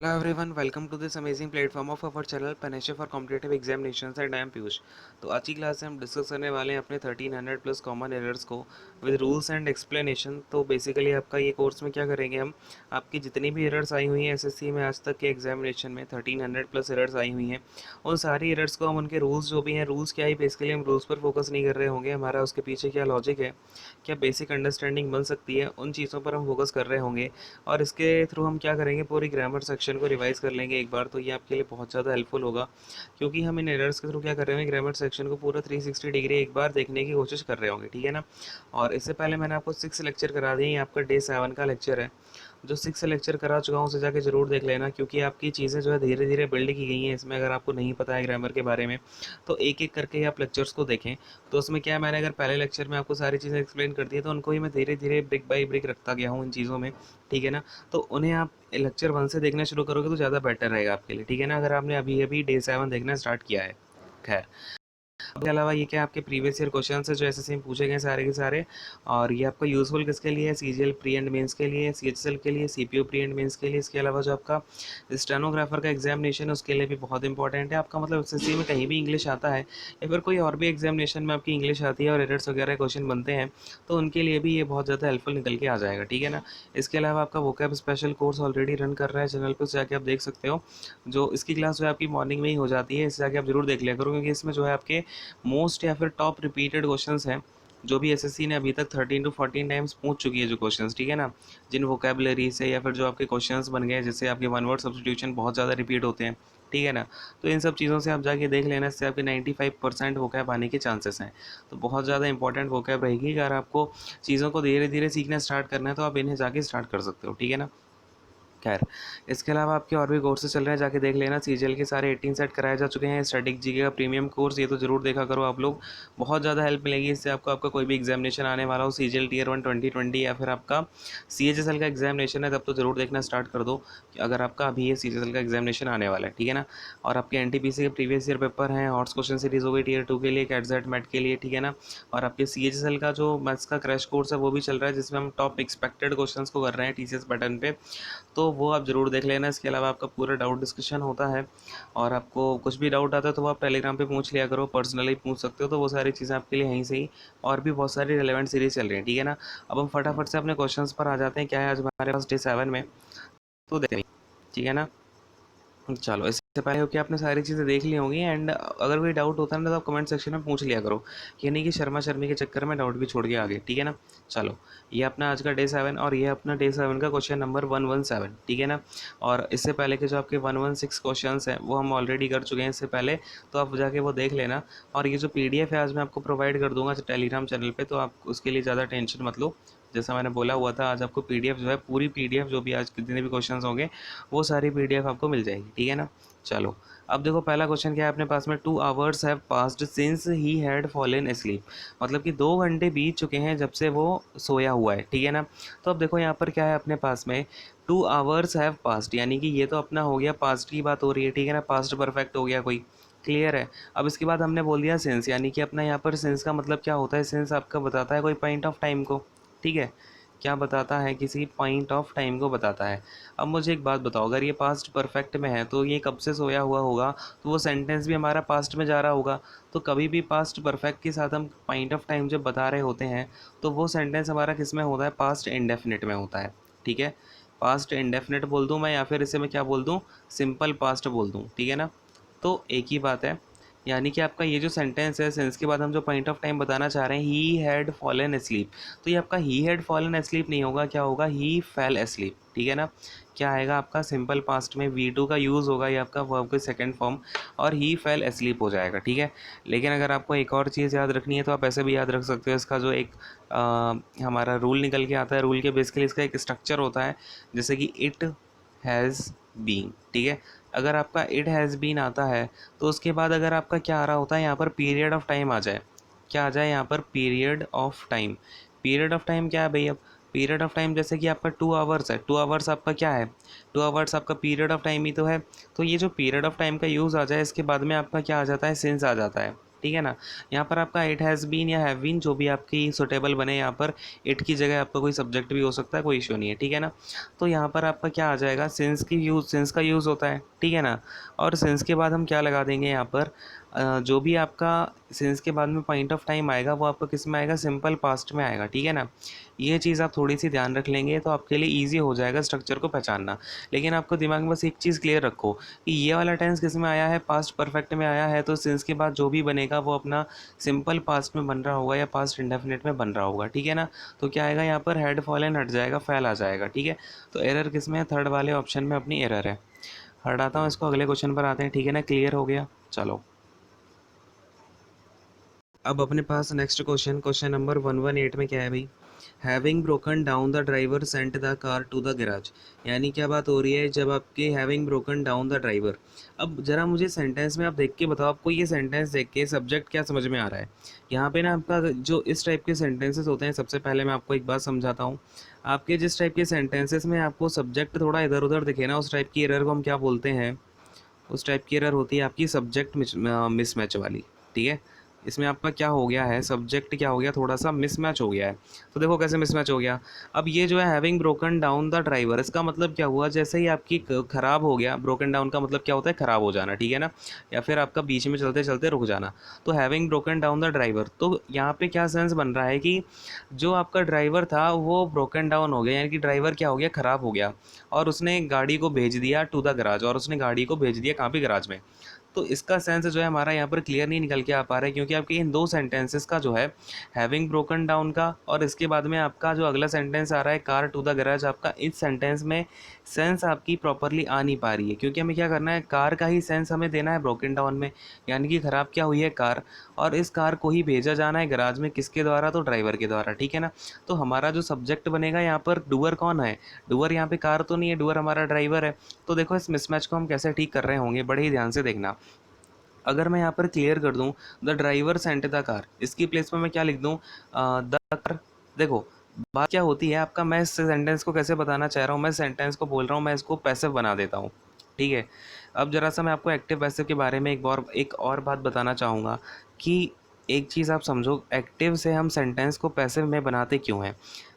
Hello everyone, welcome to this amazing platform of our channel Panesha for Competitive Examinations and I am Piyush. तो आज की class में हम discuss करने वाले हैं अपने 1300 प्लस कॉमन एरर्स को विद रूल्स एंड एक्सप्लेनेशन। तो बेसिकली आपका ये कोर्स में क्या करेंगे हम, आपकी जितनी भी एरर्स आई हुई हैं एसएससी में आज तक के एग्जामिनेशन में 1300 प्लस एरर्स आई हुई हैं, उन सारी एरर्स को हम उनके रूल्स जो भी हैं, रूल्स क्या ही बेसिकली हम रूल्स पर फोकस नहीं कर रहे होंगे, हमारा उसके पीछे क्या लॉजिक है, क्या बेसिक अंडरस्टैंडिंग बन सकती है, उन चीज़ों पर हम फोकस कर रहे होंगे। और इसके थ्रू हम क्या करेंगे, पूरी ग्रामर सेक्शन को रिवाइज कर लेंगे एक बार। तो ये आपके लिए बहुत ज़्यादा हेल्पफुल होगा, क्योंकि हम इन एरर्स के थ्रू क्या कर रहे होंगे, ग्रामर सेक्शन को पूरा 360 डिग्री एक बार देखने की कोशिश कर रहे होंगे, ठीक है ना। और इससे पहले मैंने आपको 6 लेक्चर करा दिए, ये आपका डे 7 का लेक्चर है। जो 6 लेक्चर करा चुका हूँ उसे जाके ज़रूर देख लेना, क्योंकि आपकी चीज़ें जो है धीरे धीरे बिल्ड की गई हैं इसमें। अगर आपको नहीं पता है ग्रामर के बारे में तो एक एक करके ही आप लेक्चर्स को देखें। तो उसमें क्या है, मैंने अगर पहले लेक्चर में आपको सारी चीज़ें एक्सप्लेन कर दी है तो उनको ही मैं धीरे धीरे ब्रिक बाई ब्रिक रखता गया हूँ इन चीज़ों में, ठीक है ना। तो उन्हें आप लेक्चर 1 से देखना शुरू करोगे तो ज़्यादा बेटर रहेगा आपके लिए, ठीक है ना, अगर आपने अभी अभी डे 7 देखना स्टार्ट किया है। खैर, इसके अलावा ये क्या आपके प्रीवियस ईयर क्वेश्चन है जो एसएससी में पूछे गए सारे के सारे। और ये आपका यूजफुल किसके लिए है, सीजीएल प्री एंड मेंस के लिए, सीएचएसएल के लिए, सीपीओ प्री एंड मेंस के लिए। इसके अलावा जो आपका स्टेनोग्राफर का एग्जामिनेशन है उसके लिए भी बहुत इंपॉर्टेंट है आपका। मतलब एसएससी में कहीं भी इंग्लिश आता है या फिर कोई और भी एग्जामिनेशन में आपकी इंग्लिश आती है और एरर्स वगैरह क्वेश्चन बनते हैं, तो उनके लिए भी ये बहुत ज़्यादा हेल्पफुल निकल के आ जाएगा, ठीक है ना। इसके अलावा आपका vocab special course already run कर रहा है चैनल पर, जाके आप देख सकते हो। जो इसकी क्लास जो है आपकी मॉर्निंग में ही हो जाती है, इसे जाके आप जरूर देख लिया करो, क्योंकि इसमें जो है आपके मोस्ट या फिर टॉप रिपीटेड क्वेश्चंस हैं जो भी एसएससी ने अभी तक 13 टू 14 टाइम्स पूछ चुकी है जो क्वेश्चंस, ठीक है ना। जिन वोकेबलरी से या फिर जो आपके क्वेश्चंस बन गए, जैसे आपके वन वर्ड सब्स्टिट्यूशन बहुत ज़्यादा रिपीट होते हैं, ठीक है ना। तो इन सब चीज़ों से आप जाके देख लेना, इससे आपके 95% वोकैब आने के चांसेस हैं। तो बहुत ज़्यादा इंपॉर्टेंट वोकैब रहेगी। अगर आपको चीज़ों को धीरे धीरे सीखना स्टार्ट करना है तो आप इन्हें जाके स्टार्ट कर सकते हो, ठीक है ना। खैर, इसके अलावा आपके और भी कोर्सेज चल रहे हैं, जाके देख लेना। सीजीएल के सारे 18 सेट कराए जा चुके हैं। स्टैटिक जीके का प्रीमियम कोर्स, ये तो जरूर देखा करो आप लोग, बहुत ज़्यादा हेल्प मिलेगी इससे आपको। आपका कोई भी एग्जामिनेशन आने वाला हो, सीजीएल टीयर 1 2020 या फिर आपका सीएचएसएल का एग्जामिनेशन है, तब तो जरूर देखना स्टार्ट कर दो, अगर आपका अभी ये सीएचएसएल का एग्जामिनेशन आने वाला है, ठीक है ना। और आपके एनटीपीसी के प्रीवियस ईयर पेपर हैं, हॉट्स क्वेश्चन सीरीज हो गई टीयर 2 के लिए, कैटजेट मैट के लिए, ठीक है ना। और आपके सीएचएसएल का जो मैथ्स का क्रैश कोर्स है वो भी चल रहा है, जिसमें हम टॉप एक्सपेक्टेड क्वेश्चन को कर रहे हैं टीसीएस पैटर्न पे, तो वो आप ज़रूर देख लेना। इसके अलावा आपका पूरा डाउट डिस्कशन होता है, और आपको कुछ भी डाउट आता है तो वो आप टेलीग्राम पे पूछ लिया करो, पर्सनली पूछ सकते हो। तो वो सारी चीज़ें आपके लिए यहीं से ही, और भी बहुत सारी रिलेवेंट सीरीज चल रही है, ठीक है ना। अब हम फटाफट से अपने क्वेश्चंस पर आ जाते हैं। क्या है आज हमारे पास डे 7 में, तो देखते हैं, ठीक है ना। चलो, इससे पहले कि आपने सारी चीज़ें देख ली होंगी, एंड अगर कोई डाउट होता है ना तो आप कमेंट सेक्शन में पूछ लिया करो, ये नहीं कि शर्मा शर्मी के चक्कर में डाउट भी छोड़ के आगे, ठीक है ना। चलो, ये अपना आज का डे 7 और ये अपना डे 7 का क्वेश्चन नंबर 117, ठीक है ना। और इससे पहले के जो आपके 116 क्वेश्चन हैं वो हम ऑलरेडी कर चुके हैं इससे पहले, तो आप जाके वो देख लेना। और ये जो पीडीएफ है आज मैं आपको प्रोवाइड कर दूंगा टेलीग्राम चैनल पर, तो आप उसके लिए ज़्यादा टेंशन मत लो। जैसा मैंने बोला हुआ था, आज आपको पीडीएफ जो है, पूरी पीडीएफ जो भी आज जितने भी क्वेश्चंस होंगे वो सारी पीडीएफ आपको मिल जाएगी, ठीक है ना। चलो, अब देखो पहला क्वेश्चन क्या है अपने पास में, 2 hours have passed since he had fallen asleep. मतलब कि 2 घंटे बीत चुके हैं जब से वो सोया हुआ है, ठीक है ना। तो अब देखो यहाँ पर क्या है अपने पास में, 2 आवर्स हैव पास्ड, यानी कि ये तो अपना हो गया, पास्ट की बात हो रही है, ठीक है ना, पास्ट परफेक्ट हो गया कोई, क्लियर है। अब इसके बाद हमने बोल दिया सिंस, यानी कि अपना यहाँ पर सिंस का मतलब क्या होता है, सिंस आपका बताता है कोई पॉइंट ऑफ टाइम को, ठीक है। क्या बताता है, किसी पॉइंट ऑफ टाइम को बताता है। अब मुझे एक बात बताओ, अगर ये पास्ट परफेक्ट में है तो ये कब से सोया हुआ होगा, तो वो सेंटेंस भी हमारा पास्ट में जा रहा होगा। तो कभी भी पास्ट परफेक्ट के साथ हम पॉइंट ऑफ टाइम जब बता रहे होते हैं तो वो सेंटेंस हमारा किस में होता है, पास्ट इंडेफिनिट में होता है, ठीक है। पास्ट इंडेफिनिट बोल दूँ मैं, या फिर इसे मैं क्या बोल दूँ, सिंपल पास्ट बोल दूँ, ठीक है ना। तो एक ही बात है, यानी कि आपका ये जो सेंटेंस है, सेंस के बाद हम जो पॉइंट ऑफ टाइम बताना चाह रहे हैं, ही हैड फॉलन एस्लीप, तो ये आपका ही हैड फॉलन एस्लीप नहीं होगा, क्या होगा, ही फेल एस्लीप, ठीक है ना। क्या आएगा आपका, सिंपल पास्ट में V2 का यूज़ होगा, ये आपका वर्ब का सेकंड फॉर्म, और ही फेल एस्लीप हो जाएगा, ठीक है। लेकिन अगर आपको एक और चीज़ याद रखनी है तो आप ऐसे भी याद रख सकते हो, इसका जो एक हमारा रूल निकल के आता है, रूल के बेसिकली इसका एक स्ट्रक्चर होता है, जैसे कि इट हैज़ बीन, ठीक है। अगर आपका इट हैज़ बीन आता है तो उसके बाद अगर आपका क्या आ रहा होता है, यहाँ पर पीरियड ऑफ टाइम आ जाए, क्या आ जाए यहाँ पर, period of time. Period of time क्या है भाई, अब पीरियड ऑफ टाइम जैसे कि आपका 2 आवर्स है, 2 आवर्स आपका क्या है, 2 आवर्स आपका पीरियड ऑफ टाइम ही तो है। तो ये जो पीरियड ऑफ टाइम का यूज़ आ जाए, इसके बाद में आपका क्या आ जाता है, सिंस आ जाता है, ठीक है ना। यहाँ पर आपका इट हैज़ बीन या हैव बीन जो भी आपकी सुटेबल बने, यहाँ पर इट की जगह आपका कोई सब्जेक्ट भी हो सकता है, कोई इशू नहीं है, ठीक है ना। तो यहाँ पर आपका क्या आ जाएगा, सिंस का यूज़ होता है, ठीक है ना। और सिंस के बाद हम क्या लगा देंगे यहाँ पर, जो भी आपका सिंस के बाद में पॉइंट ऑफ टाइम आएगा वो आपका किस में आएगा, सिंपल पास्ट में आएगा, ठीक है ना। ये चीज़ आप थोड़ी सी ध्यान रख लेंगे तो आपके लिए ईजी हो जाएगा स्ट्रक्चर को पहचानना। लेकिन आपको दिमाग में बस एक चीज़ क्लियर रखो कि ये वाला टेंस किस में आया है, पास्ट परफेक्ट में आया है, तो सिंस के बाद जो भी बनेगा वो अपना सिंपल पास्ट में बन रहा होगा या पास्ट इंडेफिनिट में बन रहा होगा, ठीक है ना। तो क्या आएगा यहाँ पर, हैड फॉलन हट जाएगा, फैल आ जाएगा, ठीक है। तो एरर किस में है, थर्ड वाले ऑप्शन में अपनी एरर है। हटाता हूँ इसको, अगले क्वेश्चन पर आते हैं, ठीक है ना। क्लियर हो गया, चलो। अब अपने पास नेक्स्ट क्वेश्चन नंबर 118 में क्या है भाई, having broken down the driver sent the car to the garage. यानी क्या बात हो रही है, जब आपके having broken down the driver. अब जरा मुझे सेंटेंस में आप देख के बताओ, आपको ये सेंटेंस देख के सब्जेक्ट क्या समझ में आ रहा है। यहाँ पे ना आपका जो इस टाइप के सेंटेंसेस होते हैं, सबसे पहले मैं आपको एक बात समझाता हूँ। आपके जिस टाइप के सेंटेंसेस में आपको सब्जेक्ट थोड़ा इधर उधर दिखे ना, उस टाइप की एरर को हम क्या बोलते हैं, उस टाइप की एरर होती है आपकी सब्जेक्ट मिसमैच वाली, ठीक है। इसमें आपका क्या हो गया है, सब्जेक्ट क्या हो गया, थोड़ा सा मिसमैच हो गया है। तो देखो कैसे मिसमैच हो गया। अब ये जो है having broken down the driver, इसका मतलब क्या हुआ, जैसे ही आपकी ख़राब हो गया, ब्रोकन डाउन का मतलब क्या होता है, ख़राब हो जाना, ठीक है ना, या फिर आपका बीच में चलते चलते रुक जाना। तो having broken down the driver, तो यहाँ पे क्या सेंस बन रहा है कि जो आपका ड्राइवर था वो ब्रोकन डाउन हो गया, यानी कि ड्राइवर क्या हो गया, ख़राब हो गया, और उसने गाड़ी को भेज दिया टू द गराज, और उसने गाड़ी को भेज दिया कहाँ पे, गराज में। तो इसका सेंस जो है हमारा यहाँ पर क्लियर नहीं निकल के आ पा रहा है, क्योंकि आपके इन दो सेंटेंसेस का जो है, हैविंग ब्रोकन डाउन का और इसके बाद में आपका जो अगला सेंटेंस आ रहा है कार टू द गैराज, आपका इस सेंटेंस में सेंस आपकी प्रॉपरली आ नहीं पा रही है। क्योंकि हमें क्या करना है, कार का ही सेंस हमें देना है ब्रोकन डाउन में, यानी कि ख़राब क्या हुई है, कार, और इस कार को ही भेजा जाना है गराज में, किसके द्वारा, तो ड्राइवर के द्वारा, ठीक है ना। तो हमारा जो सब्जेक्ट बनेगा यहाँ पर, डूअर कौन है, डूअर यहाँ पे कार तो नहीं है, डूअर हमारा ड्राइवर है। तो देखो इस मिसमैच को हम कैसे ठीक कर रहे होंगे, बड़े ही ध्यान से देखना। अगर मैं यहाँ पर क्लियर कर दूँ, the driver sent the car, इसकी प्लेस में मैं क्या लिख दूँ, द कार। देखो बात क्या होती है आपका, मैं इस सेंटेंस को कैसे बताना चाह रहा हूँ, मैं सेंटेंस को बोल रहा हूँ, मैं इसको पैसिव बना देता हूँ, ठीक है। अब जरा सा मैं आपको एक्टिव पैसिव के बारे में एक और बात बताना चाहूँगा कि एक चीज़ आप समझो, एक्टिव से हम सेंटेंस को पैसिव में बनाते क्यों हैं।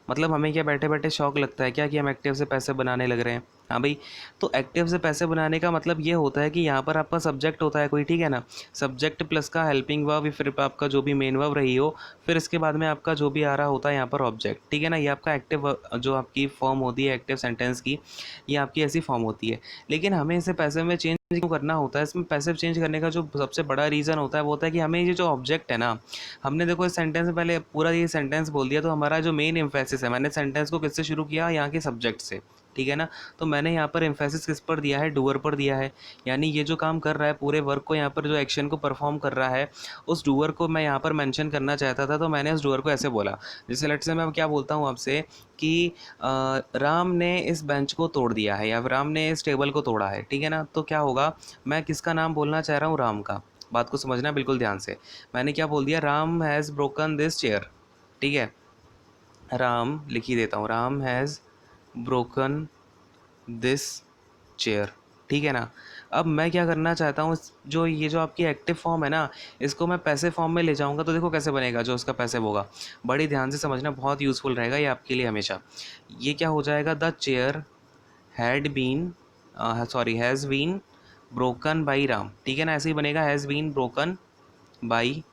मतलब हमें क्या बैठे बैठे शौक लगता है क्या कि हम एक्टिव से पैसिव बनाने लग रहे हैं, हाँ भाई। तो एक्टिव से पैसे बनाने का मतलब ये होता है कि यहाँ पर आपका सब्जेक्ट होता है कोई, ठीक है ना, सब्जेक्ट प्लस का हेल्पिंग वर्ब, फिर आपका जो भी मेन वर्ब रही हो, फिर इसके बाद में आपका जो भी आ रहा होता है यहाँ पर ऑब्जेक्ट, ठीक है ना। ये आपका एक्टिव जो आपकी फॉर्म होती है एक्टिव सेंटेंस की, ये आपकी ऐसी फॉर्म होती है। लेकिन हमें इसे पैसिव में चेंज क्यों करना होता है, इसमें पैसिव चेंज करने का जो सबसे बड़ा रीज़न होता है वो होता है कि हमें ये जो ऑब्जेक्ट है ना, हमने देखो इस सेंटेंस में पहले पूरा ये सेंटेंस बोल दिया, तो हमारा जो मेन एम्फेसिस है, मैंने सेंटेंस को किससे शुरू किया, यहाँ के सब्जेक्ट से, ठीक है ना। तो मैंने यहाँ पर एम्फेसिस किस पर दिया है, डूअर पर दिया है। यानी ये जो काम कर रहा है, पूरे वर्क को यहाँ पर जो एक्शन को परफॉर्म कर रहा है, उस डूअर को मैं यहाँ पर मेंशन करना चाहता था, तो मैंने उस डूअर को ऐसे बोला। जैसे लेट्स से मैं क्या बोलता हूँ आपसे कि राम ने इस बेंच को तोड़ दिया है, या राम ने इस टेबल को तोड़ा है, ठीक है ना। तो क्या होगा, मैं किसका नाम बोलना चाह रहा हूँ, राम का। बात को समझना बिल्कुल ध्यान से। मैंने क्या बोल दिया, Ram has broken this chair, ठीक है। राम लिख ही देता हूँ, Ram has broken this chair, ठीक है ना। अब मैं क्या करना चाहता हूँ, जो ये जो आपकी एक्टिव फॉर्म है ना, इसको मैं पैसिव फॉर्म में ले जाऊँगा, तो देखो कैसे बनेगा, जो उसका पैसिव होगा, बड़ी ध्यान से समझना, बहुत यूज़फुल रहेगा ये आपके लिए हमेशा। ये क्या हो जाएगा, the chair had been, has been broken by Ram, ठीक है ना, ऐसे ही बनेगा, has been broken by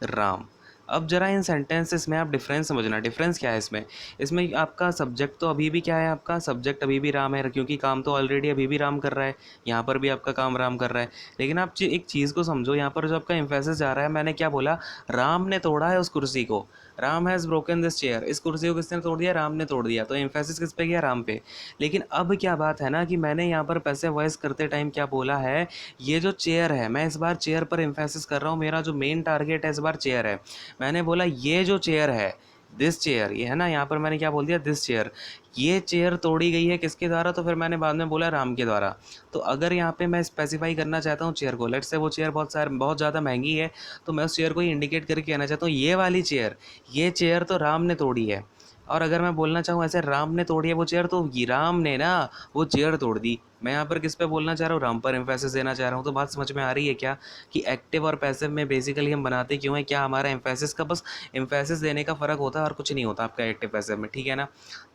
Ram. अब जरा इन सेंटेंसेस में आप डिफरेंस समझना, डिफरेंस क्या है इसमें। इसमें आपका सब्जेक्ट तो अभी भी क्या है, आपका सब्जेक्ट अभी भी राम है, क्योंकि काम तो ऑलरेडी अभी भी राम कर रहा है, यहाँ पर भी आपका काम राम कर रहा है। लेकिन आप एक चीज़ को समझो, यहाँ पर जो आपका एम्फेसिस जा रहा है, मैंने क्या बोला, राम ने तोड़ा है उस कुर्सी को, Ram has broken this chair, इस कुर्सी को किसने तोड़ दिया, राम ने तोड़ दिया, तो एम्फेसिस किस पे गया, राम पे। लेकिन अब क्या बात है ना कि मैंने यहाँ पर पैसे वॉइस करते टाइम क्या बोला है, ये जो चेयर है, मैं इस बार चेयर पर एम्फेसिस कर रहा हूँ, मेरा जो मेन टारगेट है इस बार चेयर है। मैंने बोला ये जो चेयर है, दिस चेयर, ये है ना, यहाँ पर मैंने क्या बोल दिया, दिस चेयर, ये चेयर तोड़ी गई है किसके द्वारा, तो फिर मैंने बाद में बोला राम के द्वारा। तो अगर यहाँ पे मैं स्पेसिफाई करना चाहता हूँ चेयर को, लेट्स से वो चेयर बहुत ज़्यादा महंगी है, तो मैं उस चेयर को ही इंडिकेट करके कहना चाहता हूँ, ये वाली चेयर, ये चेयर तो राम ने तोड़ी है। और अगर मैं बोलना चाहूँ ऐसे, राम ने तोड़ी है वो चेयर, तो ये राम ने ना वो चेयर तोड़ दी, मैं यहाँ पर किस पे बोलना चाह रहा हूँ, राम पर एम्फेसिस देना चाह रहा हूँ। तो बात समझ में आ रही है क्या कि एक्टिव और पैसिव में बेसिकली हम बनाते क्यों है, क्या हमारा एम्फेसिस का बस एम्फेसिस देने का फ़र्क होता है और कुछ नहीं होता आपका एक्टिव पैसिव में, ठीक है ना।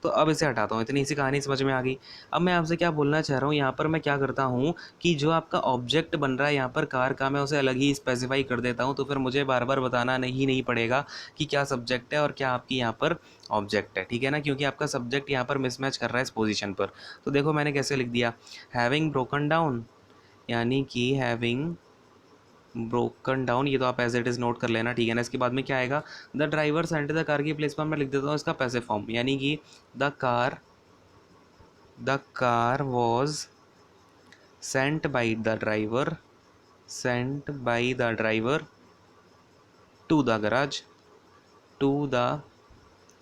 तो अब इसे हटाता हूँ, इतनी सी कहानी समझ में आ गई। अब मैं आपसे क्या बोलना चाह रहा हूँ, यहाँ पर मैं क्या करता हूँ कि जो आपका ऑब्जेक्ट बन रहा है यहाँ पर कार का, मैं उसे अलग ही स्पेसिफाई कर देता हूँ, तो फिर मुझे बार बार बताना नहीं पड़ेगा कि क्या सब्जेक्ट है और क्या आपकी यहाँ पर ऑब्जेक्ट है, ठीक है ना, क्योंकि आपका सब्जेक्ट यहाँ पर मिसमैच कर रहा है इस पोजीशन पर। तो देखो मैंने कैसे लिख दिया, हैविंग ब्रोकन डाउन, यानी कि हैविंग ब्रोकन डाउन, ये तो आप एज इट इज़ नोट कर लेना, ठीक है ना। इसके बाद में क्या आएगा, the driver sent the car की प्लेस पर मैं लिख देता हूँ इसका पैसिव फॉर्म, यानी कि the car was sent by the driver to the garage to the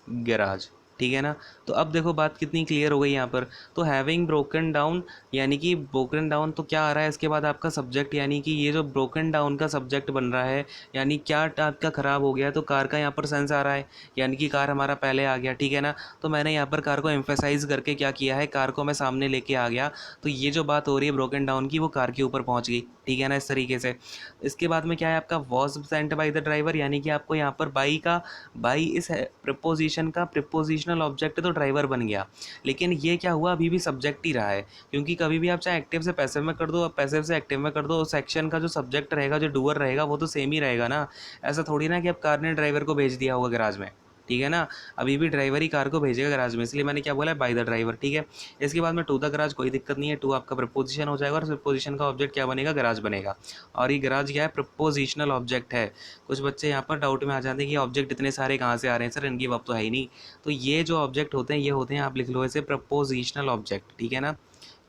garage, ठीक है ना। तो अब देखो बात कितनी क्लियर हो गई यहाँ पर। तो हैविंग ब्रोकन डाउन, यानी कि ब्रोकन डाउन तो क्या आ रहा है इसके बाद आपका सब्जेक्ट, यानी कि ये जो ब्रोकन डाउन का सब्जेक्ट बन रहा है, यानी क्या आपका ख़राब हो गया है, तो कार का यहाँ पर सेंस आ रहा है, यानी कि कार हमारा पहले आ गया, ठीक है ना। तो मैंने यहाँ पर कार को एम्फेसाइज करके क्या किया है, कार को मैं सामने लेके आ गया। तो ये जो बात हो रही है ब्रोकन डाउन की, वो कार के ऊपर पहुँच गई, ठीक है ना, इस तरीके से। इसके बाद में क्या है आपका, was sent by the driver, यानी कि आपको यहाँ पर बाई इस प्रिपोजिशन का प्रिपोजिशनल ऑब्जेक्ट तो ड्राइवर बन गया, लेकिन ये क्या हुआ, अभी भी सब्जेक्ट ही रहा है, क्योंकि कभी भी आप चाहे एक्टिव से पैसिव में कर दो, पैसिव से एक्टिव में कर दो, उस सेक्शन का जो सब्जेक्ट रहेगा, जो डूअर रहेगा, वो तो सेम ही रहेगा ना। ऐसा थोड़ी ना कि अब कार ने ड्राइवर को भेज दिया होगा गैराज में, ठीक है ना। अभी भी ड्राइवर ही कार को भेजेगा गैराज में, इसलिए मैंने क्या बोला है, बाय द ड्राइवर, ठीक है। इसके बाद में टू द गैराज, कोई दिक्कत नहीं है, टू आपका प्रपोजिशन हो जाएगा और प्रपोजिशन का ऑब्जेक्ट क्या बनेगा, गैराज बनेगा। और ये गैराज क्या है, प्रपोजिशनल ऑब्जेक्ट है। कुछ बच्चे यहाँ पर डाउट में आ जाते हैं कि ऑब्जेक्ट इतने सारे कहाँ से आ रहे हैं सर, इनकी वर्ब तो है ही नहीं। तो ये जो ऑब्जेक्ट होते हैं, ये होते हैं, आप लिख लो इसे प्रपोजिशनल ऑब्जेक्ट, ठीक है ना।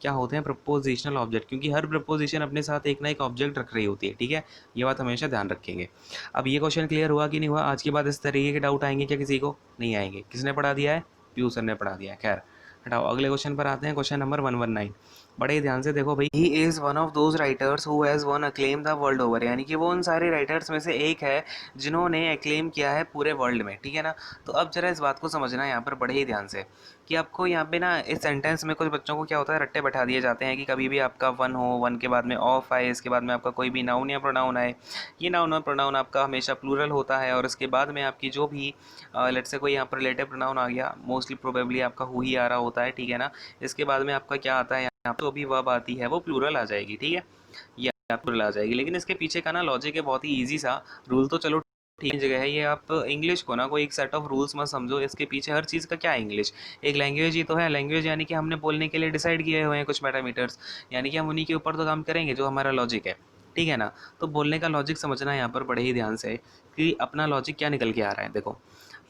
क्या होते हैं, प्रपोजिशनल ऑब्जेक्ट, क्योंकि हर प्रपोजिशन अपने साथ एक ना एक ऑब्जेक्ट रख रही होती है, ठीक है। ये बात हमेशा ध्यान रखेंगे। अब ये क्वेश्चन क्लियर हुआ कि नहीं हुआ, आज के बाद इस तरीके के डाउट आएंगे क्या किसी को, नहीं आएंगे। किसने पढ़ा दिया है, पीयू सर ने पढ़ा दिया है। खैर हटाओ, अगले क्वेश्चन पर आते हैं, क्वेश्चन नंबर 119। बड़े ही ध्यान से देखो भाई, he is one of those writers who has one acclaim the world over, यानी कि वो उन सारे राइटर्स में से एक है जिन्होंने अक्लेम किया है पूरे वर्ल्ड में, ठीक है ना। तो अब जरा इस बात को समझना है यहाँ पर बड़े ही ध्यान से, कि आपको यहाँ पे ना इस सेंटेंस में कुछ बच्चों को क्या होता है, रट्टे बैठा दिए जाते हैं कि कभी भी आपका वन हो, वन के बाद में ऑफ आए, इसके बाद में आपका कोई भी नाउन या प्रोनाउन आए, ये नाउन और प्रोनाउन आपका हमेशा प्लूरल होता है, और इसके बाद में आपकी जो भी लेट से कोई यहाँ पर रिलेटिव प्रोनाउन आ गया, मोस्टली प्रोबेबली आपका हु ही आ रहा होता है, ठीक है ना। इसके बाद में आपका क्या आता है, यहाँ पर जो भी वर्ब आती है वो प्लूरल आ जाएगी, ठीक है, ये प्लूरल आ जाएगी। लेकिन इसके पीछे का ना लॉजिक है बहुत ही ईजी सा, रूल तो चलो ठीक जगह है, ये आप इंग्लिश को ना कोई एक सेट ऑफ रूल्स मत समझो, इसके पीछे हर चीज़ का क्या है, इंग्लिश एक लैंग्वेज ही तो है। लैंग्वेज यानी कि हमने बोलने के लिए डिसाइड किए हुए हैं कुछ पैरामीटर्स, यानी कि हम उन्हीं के ऊपर तो काम करेंगे जो हमारा लॉजिक है, ठीक है ना। तो बोलने का लॉजिक समझना है यहाँ पर बड़े ही ध्यान से, कि अपना लॉजिक क्या निकल के आ रहा है। देखो,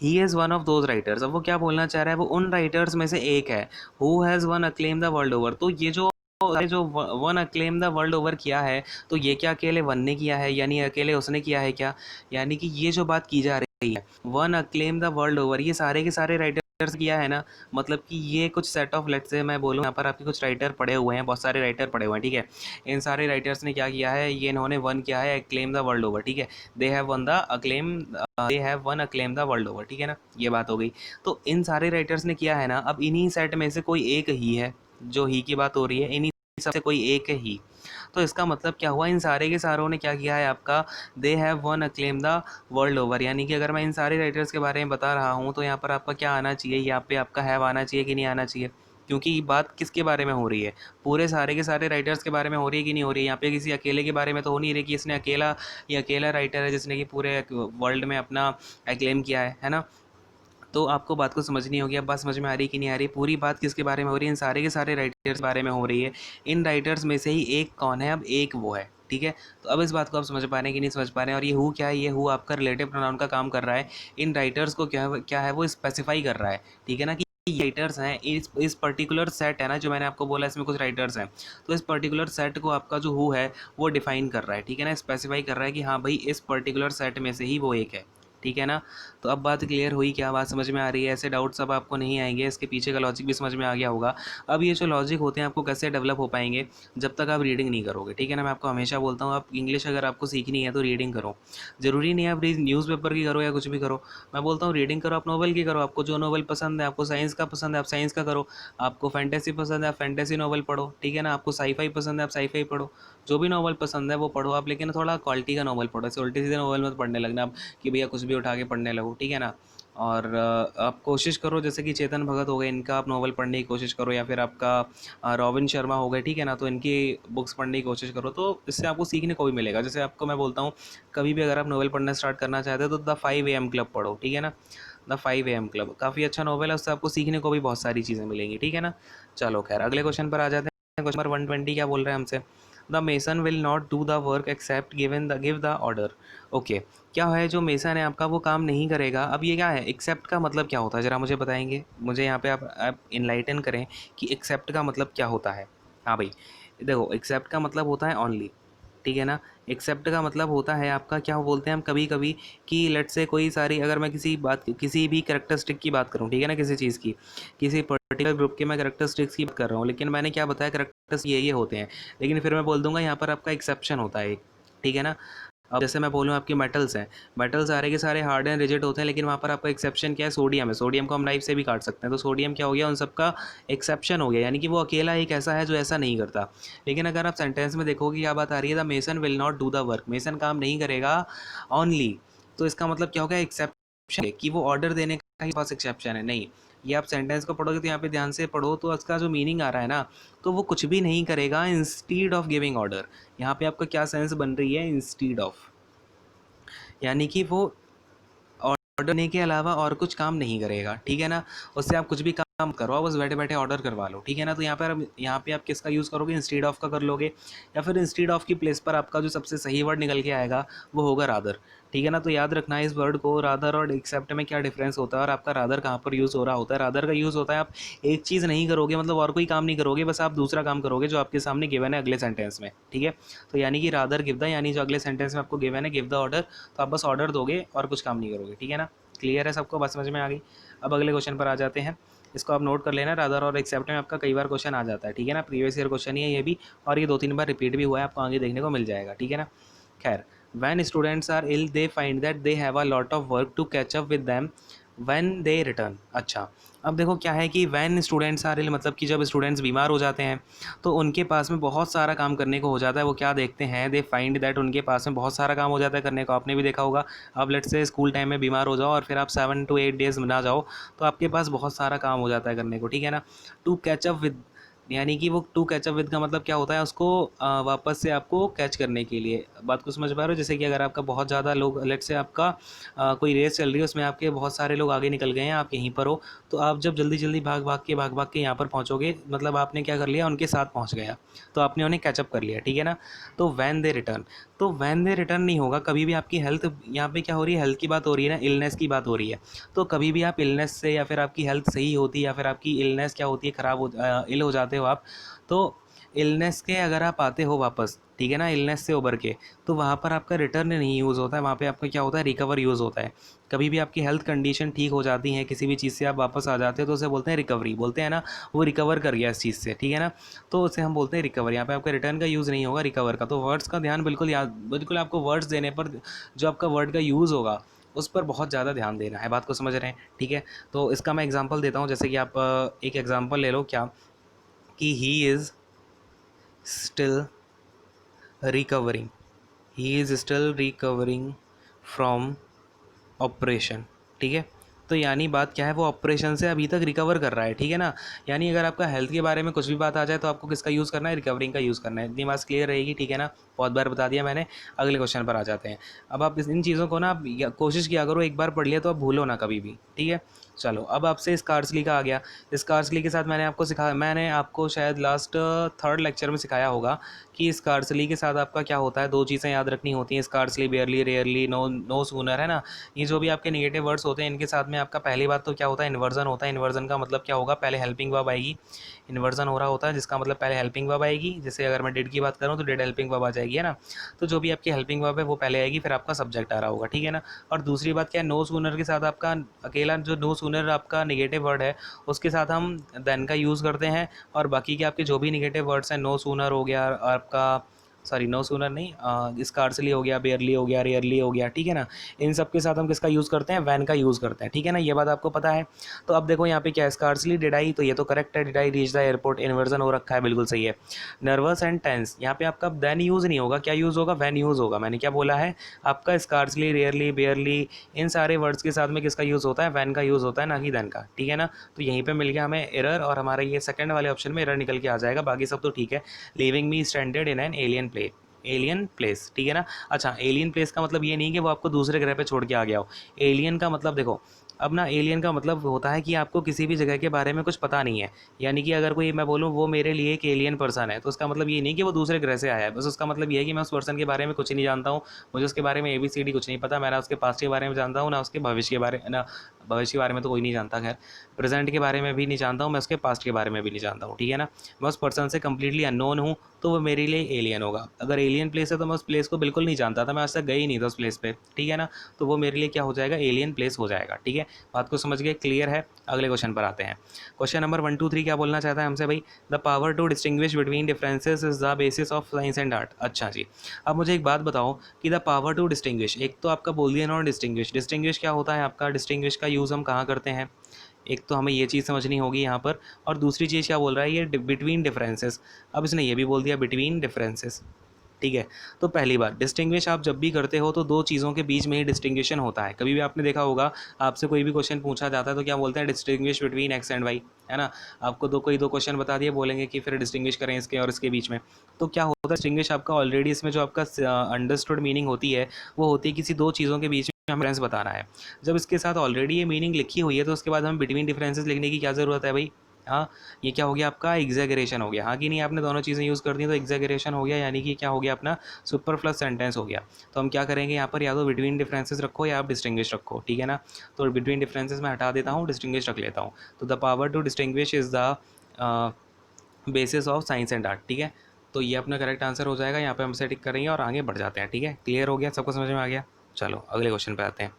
he is one of those writers, अब वो क्या बोलना चाह रहा है, वो उन राइटर्स में से एक है, who has one acclaim the world over. तो ये जो one acclaim the world over किया है, तो ये क्या अकेले वन ने किया है, यानी अकेले उसने किया है क्या, यानी कि ये जो बात की जा रही है, one acclaim the world over, ये सारे के सारे राइटर्स किया है ना। मतलब कि ये कुछ सेट ऑफ, लेट्स से मैं बोलूँ यहाँ पर आपके कुछ राइटर पढ़े हुए हैं, बहुत सारे राइटर पढ़े हुए हैं, ठीक है। इन सारे राइटर्स ने क्या किया है, ये इन्होंने वन किया है अक्लेम द वर्ल्ड ओवर, ठीक है। They have one acclaim the world over, ठीक है ना, ये बात हो गई। तो इन सारे राइटर्स ने किया है ना, अब इन्हीं सेट में से कोई एक ही है, जो ही की बात हो रही है, इन्हीं सबसे कोई एक ही। तो इसका मतलब क्या हुआ, इन सारे के सारों ने क्या किया है आपका, they have one acclaim the world over, यानी कि अगर मैं इन सारे राइटर्स के बारे में बता रहा हूँ, तो यहाँ पर आपका क्या आना चाहिए, यहाँ पे आपका हैव आना चाहिए कि नहीं आना चाहिए, क्योंकि बात किसके बारे में हो रही है, पूरे सारे के सारे राइटर्स के बारे में हो रही है कि नहीं हो रही है। यहाँ पे किसी अकेले के बारे में तो हो नहीं रही कि इसने अकेला, ये अकेला राइटर है जिसने कि पूरे वर्ल्ड में अपना एक्लेम किया है ना। तो आपको बात को समझनी होगी, अब बात समझ में आ रही कि नहीं आ रही, पूरी बात किसके बारे में हो रही है, इन सारे के सारे राइटर्स के बारे में हो रही है। इन राइटर्स में से ही एक कौन है, अब एक वो है, ठीक है। तो अब इस बात को आप समझ पा रहे हैं कि नहीं समझ पा रहे हैं। और ये हु क्या है, ये हु आपका रिलेटिव प्रोनाउन का काम कर रहा है, इन राइटर्स को क्या है वो स्पेसिफाई कर रहा है, ठीक है ना, कि राइटर्स हैं, इस पर्टिकुलर सेट है ना, जो मैंने आपको बोला इसमें कुछ राइटर्स हैं, तो इस पर्टिकुलर सेट को आपका जो हु है वो डिफाइन कर रहा है, ठीक है ना, स्पेसिफाई कर रहा है कि हाँ भाई इस पर्टिकुलर सेट में से ही वो एक है, ठीक है ना। तो अब बात क्लियर हुई, क्या बात समझ में आ रही है? ऐसे डाउट्स अब आपको नहीं आएंगे, इसके पीछे का लॉजिक भी समझ में आ गया होगा। अब ये जो लॉजिक होते हैं आपको कैसे डेवलप हो पाएंगे, जब तक आप रीडिंग नहीं करोगे, ठीक है ना। मैं आपको हमेशा बोलता हूँ, आप इंग्लिश अगर आपको सीखनी है तो रीडिंग करो। ज़रूरी नहीं है आप न्यूज़पेपर की करो या कुछ भी करो। मैं बोलता हूँ रीडिंग करो, आप नॉवल की करो, आपको जो नॉवल पसंद है, आपको साइंस का पसंद है आप साइंस का करो, आपको फैंटेसी पसंद है आप फैंटेसी नॉवल पढ़ो, ठीक है ना। आपको साईफाई पसंद है आप साईफाई पढ़ो, जो भी नॉवल पसंद है वो पढ़ो आप, लेकिन थोड़ा क्वालिटी का नॉवल पढ़ो। ऐसे उल्टे सीधे नॉवल मत पढ़ने लगना आप कि भैया कुछ भी उठा के पढ़ने लगो, ठीक है ना। और आप कोशिश करो, जैसे कि चेतन भगत हो गए, इनका आप नॉवल पढ़ने की कोशिश करो, या फिर आपका रॉबिन शर्मा हो गए, ठीक है ना। तो इनकी बुक्स पढ़ने की कोशिश करो, तो इससे आपको सीखने को भी मिलेगा। जैसे आपको मैं बोलता हूँ, कभी भी अगर आप नॉवल पढ़ना स्टार्ट करना चाहते हो तो द 5 AM क्लब पढ़ो, ठीक है ना। द 5 AM क्लब काफ़ी अच्छा नॉवल है, उससे आपको सीखने को भी बहुत सारी चीज़ें मिलेंगी, ठीक है ना। चलो खैर, अगले क्वेश्चन पर आ जाते हैं। क्वेश्चन नंबर 120 क्या बोल रहे हैं हमसे? The mason will not do the work except give the order. Okay, क्या है जो मेसन है आपका वो काम नहीं करेगा। अब ये क्या है, एक्सेप्ट का मतलब क्या होता है, ज़रा मुझे बताएंगे। मुझे यहाँ पे आप इनलाइटन करें कि एक्सेप्ट का मतलब क्या होता है। हाँ भाई, देखो एक्सेप्ट का मतलब होता है ओनली, ठीक है ना। एक्सेप्ट का मतलब होता है आपका, क्या बोलते हैं हम कभी कभी, कि लेट से कोई सारी, अगर मैं किसी भी करेक्टरिस्टिक की बात करूँ, ठीक है ना, किसी चीज़ की, किसी पर्टिकुलर ग्रुप के मैं करेक्टरिस्टिक्स की बात कर रहा हूँ, लेकिन मैंने क्या बताया, करेक्टर्स ये होते हैं, लेकिन फिर मैं बोल दूंगा यहाँ पर आपका एक्सेप्शन होता है एक, ठीक है ना। अब जैसे मैं बोलूँ आपके मेटल्स हैं, मेटल सारे के सारे हार्ड एंड रिजिड होते हैं, लेकिन वहाँ पर आपका एक्सेप्शन क्या है, सोडियम है। सोडियम को हम नाइफ से भी काट सकते हैं, तो सोडियम क्या हो गया, उन सबका एक्सेप्शन हो गया, यानी कि वो अकेला एक ऐसा है जो ऐसा नहीं करता। लेकिन अगर आप सेंटेंस में देखोगे क्या बात आ रही है, the mason will not do the work, mason काम नहीं करेगा ओनली, तो इसका मतलब क्या हो गया, एक्सेप्शन कि वो ऑर्डर देने का ही पास एक्सेप्शन है, नहीं। ये आप सेंटेंस को पढ़ोगे तो यहाँ पे ध्यान से पढ़ो, तो इसका जो मीनिंग आ रहा है ना, तो वो कुछ भी नहीं करेगा इंस्टीड ऑफ गिविंग ऑर्डर। यहाँ पे आपका क्या सेंस बन रही है, इंस्टीड ऑफ, यानी कि वो ऑर्डर देने के अलावा और कुछ काम नहीं करेगा, ठीक है ना। उससे आप कुछ भी काम करवाओ, बस बैठे बैठे ऑर्डर करवा लो, ठीक है ना। तो यहाँ पे आप किसका यूज़ करोगे, इंस्टीड ऑफ का कर लोगे, या फिर इंस्टीड ऑफ की प्लेस पर आपका जो सबसे सही वर्ड निकल के आएगा वो होगा रादर, ठीक है ना। तो याद रखना है इस वर्ड को, रादर और एक्सेप्ट में क्या डिफरेंस होता है, और आपका रादर कहाँ पर यूज़ हो रहा होता है। रादर का यूज़ होता है आप एक चीज़ नहीं करोगे, मतलब और कोई काम नहीं करोगे, बस आप दूसरा काम करोगे जो आपके सामने गिवन है अगले सेंटेंस में, ठीक है। तो यानी कि रादर गिव द, यानी जो अगले सेंटेंस में आपको गिवन है गिव द ऑर्डर, तो आप बस ऑर्डर दोगे और कुछ काम नहीं करोगे, ठीक है ना। क्लियर है सबको, बात समझ में आ गई। अब अगले क्वेश्चन पर आ जाते हैं, इसको आप नोट कर लेना। रादर और एक्सेप्ट में आपका कई बार क्वेश्चन आ जाता है, ठीक है ना। प्रीवियस ईयर क्वेश्चन ही है ये भी, और ये 2-3 बार रिपीट भी हुआ है, आपको आगे देखने को मिल जाएगा, ठीक है ना। खैर, when students are ill they find that they have a lot of work to catch up with them when they return. अच्छा, अब देखो क्या है कि वैन स्टूडेंट्स आर इल मतलब कि जब स्टूडेंट्स बीमार हो जाते हैं तो उनके पास में बहुत सारा काम करने को हो जाता है। वो क्या देखते हैं, दे फाइंड दैट, उनके पास में बहुत सारा काम हो जाता है करने को। आपने भी देखा होगा, आप लेट से स्कूल टाइम में बीमार हो जाओ और फिर आप 7 to 8 डेज ना जाओ, तो आपके पास बहुत सारा काम हो जाता है करने को, ठीक है ना। टू कैचअप विद, यानी कि वो टू कैचअप विद का मतलब क्या होता है, उसको वापस से आपको कैच करने के लिए। बात को समझ पा रहे हो? जैसे कि अगर आपका बहुत ज़्यादा लोग, लेट से आपका कोई रेस चल रही है, उसमें आपके बहुत सारे लोग आगे निकल गए हैं, आप यहीं पर हो, तो आप जब जल्दी जल्दी भाग भाग के यहाँ पर पहुँचोगे, मतलब आपने क्या कर लिया, उनके साथ पहुँच गया, तो आपने उन्हें कैचअप कर लिया, ठीक है ना। तो वैन दे रिटर्न, तो वैन दे रिटर्न नहीं होगा कभी भी। आपकी हेल्थ, यहाँ पे क्या हो रही है, हेल्थ की बात हो रही है ना, इलनेस की बात हो रही है। तो कभी भी आप इलनेस से, या फिर आपकी हेल्थ सही होती है, या फिर आपकी इलनेस क्या होती है, ख़राब हो, इल हो जाते हो आप, तो इलनेस के अगर आप आते हो वापस, ठीक है ना, इलनेस से उबर के, तो वहाँ पर आपका रिटर्न नहीं यूज़ होता है, वहाँ पे आपका क्या होता है, रिकवर यूज़ होता है। कभी भी आपकी हेल्थ कंडीशन ठीक हो जाती है, किसी भी चीज़ से आप वापस आ जाते हो, तो उसे बोलते हैं रिकवरी, बोलते हैं ना, वो रिकवर कर गया इस चीज़ से, ठीक है ना। तो उसे हम बोलते हैं रिकवर। यहाँ पे आपका रिटर्न का यूज़ नहीं होगा, रिकवर का। तो वर्ड्स का ध्यान बिल्कुल याद, बिल्कुल आपको वर्ड्स देने पर जो आपका वर्ड का यूज़ होगा उस पर बहुत ज़्यादा ध्यान देना है। बात को समझ रहे हैं, ठीक है। तो इसका मैं एग्जांपल देता हूँ, जैसे कि आप एक एग्जांपल ले लो, क्या कि he is still recovering, he is still recovering from operation, ठीक है। तो यानी बात क्या है, वो ऑपरेशन से अभी तक रिकवर कर रहा है, ठीक है ना। यानी अगर आपका हेल्थ के बारे में कुछ भी बात आ जाए तो आपको किसका यूज़ करना है, रिकवरिंग का यूज़ करना है। इतनी बात क्लियर रहेगी, ठीक है ना। बहुत बार बता दिया मैंने। अगले क्वेश्चन पर आ जाते हैं। अब आप इन चीज़ों को ना, आप कोशिश किया करो, एक बार पढ़ लिया तो आप भूलो ना कभी भी, ठीक है। चलो अब आपसे स्कार्सली का आ गया। स्कार्सली के साथ मैंने आपको शायद लास्ट थर्ड लेक्चर में सिखाया होगा कि स्कार्सली के साथ आपका क्या होता है, दो चीज़ें याद रखनी होती हैं, scarcely, barely, rarely, no no sooner, है ना। ये जो भी आपके नेगेटिव वर्ड्स होते हैं इनके साथ में आपका पहली बात तो क्या होता है, इन्वर्जन होता है। इन्वर्जन का मतलब क्या होगा, पहले हेल्पिंग वर्ब आएगी, इन्वर्जन हो रहा होता है जिसका मतलब पहले हेल्पिंग वर्ब आएगी। जैसे अगर मैं डिड की बात करूँ तो डिड हेल्पिंग वर्ब आ जाएगी, है ना। तो जो भी आपकी हेल्पिंग वर्ब है वो पहले आएगी, फिर आपका सब्जेक्ट आ रहा होगा, ठीक है ना। और दूसरी बात क्या है, नो सूनर के साथ आपका अकेला जो नो सूनर आपका निगेटिव वर्ड है उसके साथ हम देन का यूज़ करते हैं। और बाकी के आपके जो भी निगेटिव वर्ड्स हैं, नो सूनर हो गया आपका, सॉरी नो सूनर नहीं, स्कार्सली हो गया, बेयरली हो गया, रेयरली हो गया, ठीक है ना। इन सब के साथ हम किसका यूज़ करते हैं, वैन का यूज़ करते हैं, ठीक है ना। ये बात आपको पता है। तो अब देखो यहाँ पे क्या है, स्कार्सली, डिड आई, तो ये तो करेक्ट है, did I reach the airport, inversion हो रखा है, बिल्कुल सही है। नर्वस एंड टेंस, यहाँ पे आपका देन यूज़ नहीं होगा, क्या यूज़ होगा, वैन यूज़ होगा। मैंने क्या बोला है, आपका स्कार्सली, रेयरली, बेयरली, इन सारे वर्ड्स के साथ में किसका यूज़ होता है, वैन का यूज़ होता है, ना कि देन का, ठीक है ना। तो यहीं पे मिल गया हमें एरर, और हमारा ये सेकंड वाले ऑप्शन में एरर निकल के आ जाएगा, बाकी सब तो ठीक है। Living me stranded in an alien place, ठीक है ना। अच्छा, एलियन प्लेस का मतलब ये नहीं कि वो आपको दूसरे ग्रह पे छोड़ के आ गया हो। एलियन का मतलब देखो, अब ना एलियन का मतलब होता है कि आपको किसी भी जगह के बारे में कुछ पता नहीं है। यानी कि अगर कोई मैं बोलूँ वो मेरे लिए एक एलियन पर्सन है, तो उसका मतलब ये नहीं कि वो दूसरे ग्रह से आया है, बस उसका मतलब ये है कि मैं उस पर्सन के बारे में कुछ नहीं जानता हूँ। मुझे उसके बारे में ABCD कुछ नहीं पता, मैं ना उसके पास्ट के बारे में जानता हूँ, ना उसके भविष्य के बारे ना, भविष्य के बारे में तो कोई नहीं जानता, खैर प्रेजेंट के बारे में भी नहीं जानता हूँ, मैं उसके पास्ट के बारे में भी नहीं जानता हूँ, ठीक है ना। मैं उस पर्सन से कम्प्लीटली अननोन हूँ, तो वो मेरे लिए एलियन होगा। अगर एलियन प्लेस है तो मैं उस प्लेस को बिल्कुल नहीं जानता था, मैं आज तक गई ही नहीं था उस प्लेस पे, ठीक है ना। तो वो मेरे लिए क्या हो जाएगा, एलियन प्लेस हो जाएगा, ठीक है। बात को समझ गए, क्लियर है। अगले क्वेश्चन पर आते हैं। क्वेश्चन नंबर 1 2 3 क्या बोलना चाहता है हमसे भाई, the power to distinguish between differences is the basis of science and art. अच्छा जी, अब मुझे एक बात बताओ कि द पावर टू डिस्टिंग्विश, एक तो आपका बोल दिया नॉन डिस्टिंग्विश, डिस्टिंग्विश क्या होता है आपका, डिस्टिंग्विश का यूज़ हम कहाँ करते हैं, एक तो हमें ये चीज़ समझनी होगी यहाँ पर। और दूसरी चीज़ क्या बोल रहा है, ये बिटवीन डिफरेंसेस, अब इसने ये भी बोल दिया बिटवीन डिफरेंसेस, ठीक है। तो पहली बात, डिस्टिंग्विश आप जब भी करते हो तो दो चीज़ों के बीच में ही डिस्टिंग्विशन होता है। कभी भी आपने देखा होगा, आपसे कोई भी क्वेश्चन पूछा जाता है तो क्या बोलते हैं, distinguish between X and Y, है ना। आपको दो कोश्चन बता दिए, बोलेंगे कि फिर डिस्टिंग्विश करें इसके और इसके बीच में। तो क्या होता है, डिस्टिंग्विश आपका ऑलरेडी इसमें जो आपका अंडरस्टूड मीनिंग होती है वो होती है किसी दो चीज़ों के बीच में हमें डिफरेंस बताना है। जब इसके साथ ऑलरेडी ये मीनिंग लिखी हुई है तो उसके बाद हमें बिटवीन डिफरेंसेस लिखने की क्या ज़रूरत है भाई। हाँ, ये क्या हो गया आपका, एग्जैगरेशन हो गया, हाँ कि नहीं, आपने दोनों चीज़ें यूज़ कर दी तो एग्जैगरेशन हो गया, यानी कि क्या हो गया अपना सुपर प्लस सेंटेंस हो गया। तो हम क्या करेंगे यहाँ पर, या तो बिटवीन डिफरेंसेस रखो या आप डिस्टिंग्विश रखो, ठीक है ना। तो बिटवीन डिफरेंसेस मैं हटा देता हूँ, डिस्टिंग्विश रख लेता हूँ। तो the power to distinguish is the basis of science and art, ठीक है। तो ये अपना करेक्ट आंसर हो जाएगा, यहाँ पे हम इसे टिक करेंगे और आगे बढ़ जाते हैं, ठीक है। क्लियर हो गया, सबको समझ में आ गया। चलो अगले क्वेश्चन पे आते हैं।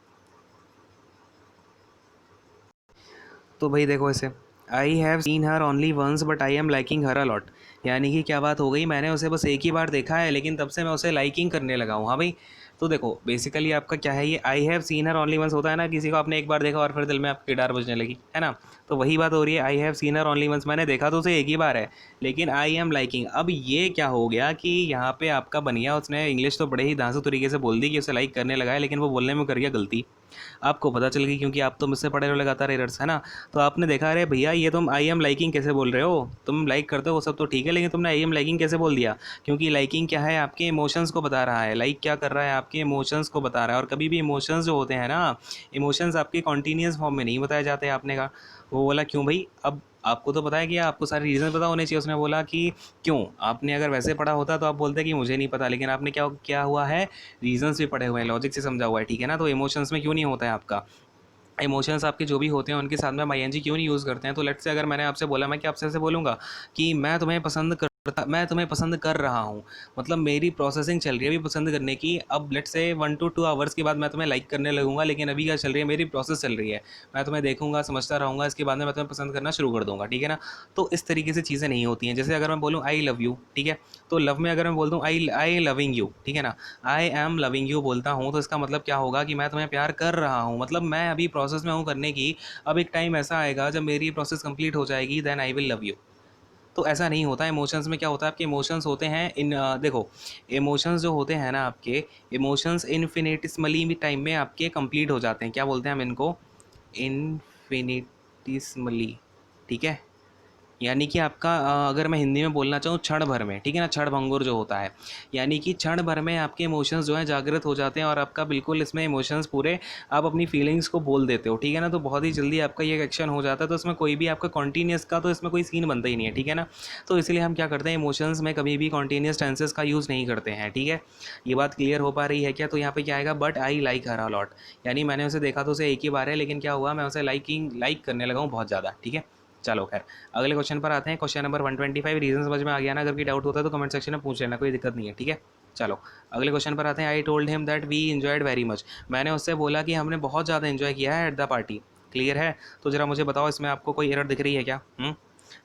तो भाई देखो इसे, I have seen her only once but I am liking her a lot. यानी कि क्या बात हो गई, मैंने उसे बस एक ही बार देखा है लेकिन तब से मैं उसे लाइकिंग करने लगा हूँ, हाँ भाई। तो देखो बेसिकली आपका क्या है, ये I have seen her only once होता है ना, किसी को आपने एक बार देखा और फिर दिल में आपकी गिटार बजने लगी, है ना। तो वही बात हो रही है, I have seen her only once, मैंने देखा तो उसे एक ही बार है लेकिन आई एम लाइकिंग। अब ये क्या हो गया कि यहाँ पे आपका बनिया उसने इंग्लिश तो बड़े ही धांसू तरीके से बोल दी कि उसे लाइक करने लगा है, लेकिन वो बोलने में कर गया गलती। आपको पता चल गई क्योंकि आप तो मुझसे पढ़े हो लगातार एरर्स, है ना। तो आपने देखा, अरे भैया ये तुम आई एम लाइकिंग कैसे बोल रहे हो, तुम लाइक करते हो वो सब तो ठीक है लेकिन तुमने आई एम लाइकिंग कैसे बोल दिया। क्योंकि लाइकिंग क्या है, आपके इमोशंस को बता रहा है, लाइक क्या कर रहा है, आपके इमोशंस को बता रहा है। और कभी भी इमोशंस जो होते हैं ना, इमोशंस आपके कॉन्टीन्यूस फॉर्म में नहीं बताए जाते। आपने कहा, वो बोला क्यों भाई, अब आपको तो पता है कि आपको सारे रीज़न पता होने चाहिए। उसने बोला कि क्यों, आपने अगर वैसे पढ़ा होता तो आप बोलते कि मुझे नहीं पता, लेकिन आपने क्या क्या हुआ है, रीजंस भी पढ़े हुए हैं, लॉजिक से समझा हुआ है, ठीक है ना। तो इमोशंस में क्यों नहीं होता है आपका, इमोशंस आपके जो भी होते हैं उनके साथ में हम आईएनजी क्यों नहीं यूज़ करते हैं। तो लेट्स से अगर मैंने आपसे बोला, मैं क्या आपसे ऐसे बोलूँगा कि मैं तुम्हें पसंद कर रहा हूँ, मतलब मेरी प्रोसेसिंग चल रही है अभी पसंद करने की। अब लेट्स से 1 to 2 आवर्स के बाद मैं तुम्हें लाइक करने लगूंगा, लेकिन अभी क्या चल रही है, मेरी प्रोसेस चल रही है। मैं तुम्हें देखूंगा, समझता रहूँगा, इसके बाद में मैं तुम्हें पसंद करना शुरू कर दूंगा, ठीक है ना। तो इस तरीके से चीज़ें नहीं होती हैं। जैसे अगर मैं बोलूँ आई लव यू, ठीक है, तो लव में अगर मैं बोल दूँ आई लविंग यू, ठीक है ना, आई एम लविंग यू बोलता हूँ, तो इसका मतलब क्या होगा कि मैं तुम्हें प्यार कर रहा हूँ, मतलब मैं अभी प्रोसेस में हूँ करने की। अब एक टाइम ऐसा आएगा जब मेरी प्रोसेस कंप्लीट हो जाएगी, then I will love you. तो ऐसा नहीं होता। इमोशंस में क्या होता है, आपके इमोशंस होते हैं देखो, इमोशंस जो होते हैं ना आपके, इमोशंस इन्फिनिटिस्मली टाइम में आपके कंप्लीट हो जाते हैं। क्या बोलते हैं हम इनको, इन्फिनिटिस्मली, ठीक है। यानी कि आपका अगर मैं हिंदी में बोलना चाहूँ क्षण भर में, ठीक है ना, क्षण भंगुर जो होता है, यानी कि क्षण भर में आपके इमोशंस जो हैं जागृत हो जाते हैं और आपका बिल्कुल इसमें इमोशंस पूरे आप अपनी फीलिंग्स को बोल देते हो, ठीक है ना। तो बहुत ही जल्दी आपका ये एक्शन हो जाता है, तो इसमें कोई भी आपका कॉन्टीन्यूस का तो इसमें कोई सीन बनता ही नहीं है, ठीक है ना। तो इसलिए हम क्या करते हैं, इमोशंस में कभी भी कॉन्टीन्यूस टेंसेस का यूज़ नहीं करते हैं, ठीक है। ये बात क्लियर हो पा रही है क्या? तो यहाँ पे क्या आएगा, but I like her a lot, यानी मैंने उसे देखा तो उसे एक ही बार है, लेकिन क्या हुआ, मैं उसे लाइक करने लगा हूँ बहुत ज़्यादा, ठीक है। चलो खैर, अगले क्वेश्चन पर आते हैं। क्वेश्चन नंबर 125, रीजन समझ में आ गया ना? अगर कोई डाउट होता है तो कमेंट सेक्शन में पूछ लेना, कोई दिक्कत नहीं है, ठीक है। चलो अगले क्वेश्चन पर आते हैं। I told him that we enjoyed very much, मैंने उससे बोला कि हमने बहुत ज़्यादा इन्जॉय किया है एट द पार्टी। क्लियर है? तो ज़रा मुझे बताओ इसमें आपको कोई एरर दिख रही है क्या?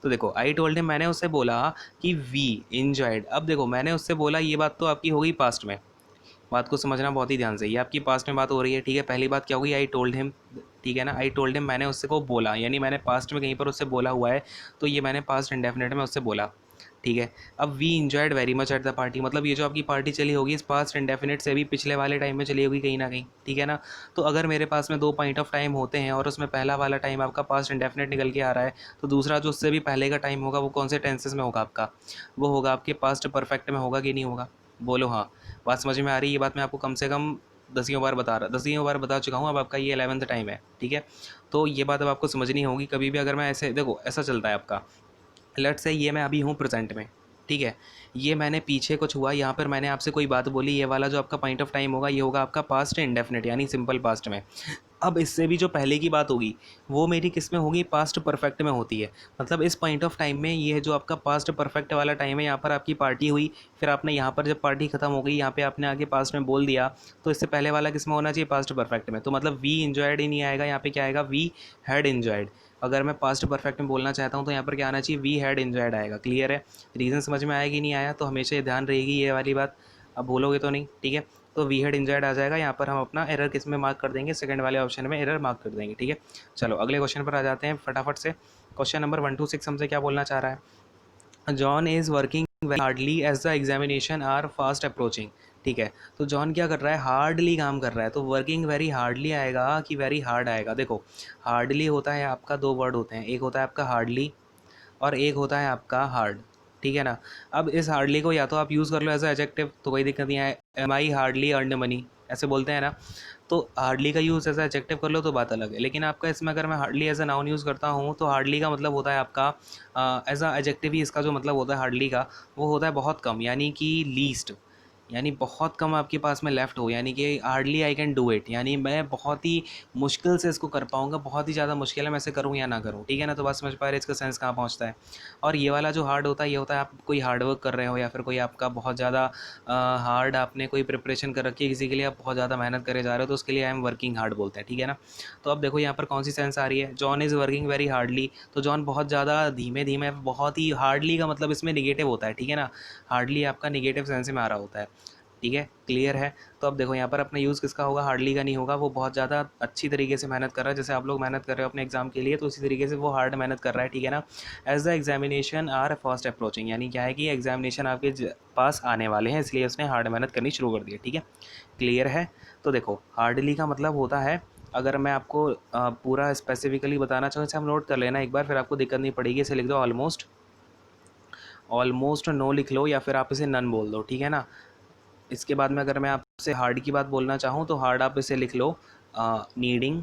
तो देखो, आई टोल्ड हिम, मैंने उससे बोला कि वी इन्जॉयड। अब देखो, मैंने उससे बोला, ये बात तो आपकी हो गई पास्ट में। बात को समझना बहुत ही ध्यान से, ये आपकी पास्ट में बात हो रही है, ठीक है। पहली बात क्या होगी, आई टोल्ड हिम, ठीक है ना। आई टोल्ड हिम, मैंने उससे को बोला, यानी मैंने पास्ट में कहीं पर उससे बोला हुआ है, तो ये मैंने पास्ट इंडेफिनिट में उससे बोला, ठीक है। अब we enjoyed very much at the party, मतलब ये जो आपकी पार्टी चली होगी इस पास्ट इंडेफिनिट से भी पिछले वाले टाइम में चली होगी कहीं ना कहीं, ठीक है ना। तो अगर मेरे पास में दो पॉइंट ऑफ टाइम होते हैं और उसमें पहला वाला टाइम आपका पास्ट इंडेफिनिट निकल के आ रहा है, तो दूसरा जो उससे भी पहले का टाइम होगा वो कौन से टेंसेस में होगा आपका, वो होगा आपके पास्ट परफेक्ट में होगा कि नहीं होगा? बोलो हाँ। बात समझ में आ रही है? ये बात मैं आपको कम से कम दसियों बार बता चुका हूँ, अब आपका ये 11th टाइम है, ठीक है। तो ये बात अब आपको समझनी होगी। कभी भी अगर मैं ऐसे देखो, ऐसा चलता है आपका, लेट्स से ये मैं अभी हूँ प्रेजेंट में, ठीक है। ये मैंने पीछे कुछ हुआ, यहाँ पर मैंने आपसे कोई बात बोली, ये वाला जो आपका पॉइंट ऑफ टाइम होगा ये होगा आपका पास्ट इंडेफिनिट, यानी सिंपल पास्ट में। अब इससे भी जो पहले की बात होगी वो मेरी किस में होगी, पास्ट परफेक्ट में होती है। मतलब इस पॉइंट ऑफ टाइम में ये जो आपका पास्ट परफेक्ट वाला टाइम है, यहाँ पर आपकी पार्टी हुई, फिर आपने यहाँ पर जब पार्टी खत्म हो गई, यहाँ पे आपने आगे पास्ट में बोल दिया, तो इससे पहले वाला किस में होना चाहिए, पास्ट परफेक्ट में। तो मतलब वी इंजॉयड ही नहीं आएगा, यहाँ पे क्या आएगा, वी हैड इंजॉयड। अगर मैं पास्ट परफेक्ट में बोलना चाहता हूँ तो यहाँ पर क्या आना चाहिए, वी हैड इंजॉयड आएगा। क्लियर है? रीज़न समझ में आया कि नहीं आया? तो हमेशा ये ध्यान रहेगी ये वाली बात, अब भूलोगे तो नहीं, ठीक है। तो वी हैड इंजॉयड आ जाएगा, यहाँ पर हम अपना एरर किस में मार्क कर देंगे, सेकंड वाले ऑप्शन में एरर मार्क कर देंगे, ठीक है। चलो अगले क्वेश्चन पर आ जाते हैं फटाफट से। क्वेश्चन नंबर 126 हमसे क्या बोलना चाह रहा है, John is working very hardly as the examination are fast approaching, ठीक है। तो जॉन क्या कर रहा है, हार्डली काम कर रहा है, तो वर्किंग वेरी हार्डली आएगा कि वेरी हार्ड आएगा? देखो, हार्डली होता है आपका, दो वर्ड होते हैं, एक होता है आपका हार्डली और एक होता है आपका हार्ड, ठीक है ना। अब इस हार्डली को या तो आप यूज़ कर लो एज अ एडजेक्टिव, तो कोई दिक्कत नहीं है, am I hardly earn money, ऐसे बोलते हैं ना। तो हार्डली का यूज़ एज अ एडजेक्टिव कर लो तो बात अलग है, लेकिन आपका इसमें अगर मैं hardly as a noun use करता हूँ तो हार्डली का मतलब होता है आपका एज अ एडजेक्टिव ही इसका जो मतलब होता है हार्डली का, वो होता है बहुत कम, यानी कि लीस्ट, यानी बहुत कम आपके पास में लेफ़्ट हो, यानी कि hardly I can do it, यानी मैं बहुत ही मुश्किल से इसको कर पाऊँगा, बहुत ही ज़्यादा मुश्किल है, मैं इसे करूँ या ना करूँ, ठीक है ना। तो बात समझ पा रहे हैं इसका सेंस कहाँ पहुँचता है। और ये वाला जो हार्ड होता है, ये होता है आप कोई हार्ड वर्क कर रहे हो या फिर कोई आपका बहुत ज़्यादा हार्ड आपने कोई प्रिपरेशन कर रखी है किसी के लिए, आप बहुत ज़्यादा मेहनत करे जा रहे हो, तो उसके लिए आई एम वर्किंग हार्ड बोलते हैं, ठीक है ना। तो अब देखो यहाँ पर कौन सी सेंस आ रही है, John is working very hardly, तो जॉन बहुत ज़्यादा धीमे धीमे, बहुत ही हार्डली का मतलब इसमें निगेटिव होता है, ठीक है ना। हार्डली आपका निगेटिव सेंस में आ रहा होता है, ठीक है। क्लियर है? तो अब देखो यहाँ पर अपना यूज़ किसका होगा, हार्डली का नहीं होगा, वो बहुत ज़्यादा अच्छी तरीके से मेहनत कर रहा है, जैसे आप लोग मेहनत कर रहे हो अपने एग्जाम के लिए, तो उसी तरीके से वो हार्ड मेहनत कर रहा है, ठीक है ना। As the examination are fast approaching, यानी क्या है कि एग्जामिनेशन आपके पास आने वाले हैं, इसलिए उसने हार्ड मेहनत करनी शुरू कर दी है, ठीक है। क्लियर है? तो देखो, हार्डली का मतलब होता है, अगर मैं आपको पूरा स्पेसिफिकली बताना चाहूँ, इसे हम नोट कर लेना एक बार, फिर आपको दिक्कत नहीं पड़ेगी। इसे लिख दो ऑलमोस्ट, ऑलमोस्ट नो लिख लो, या फिर आप इसे नन बोल दो, ठीक है ना। इसके बाद में अगर मैं आपसे हार्ड की बात बोलना चाहूँ तो हार्ड आप इसे लिख लो नीडिंग,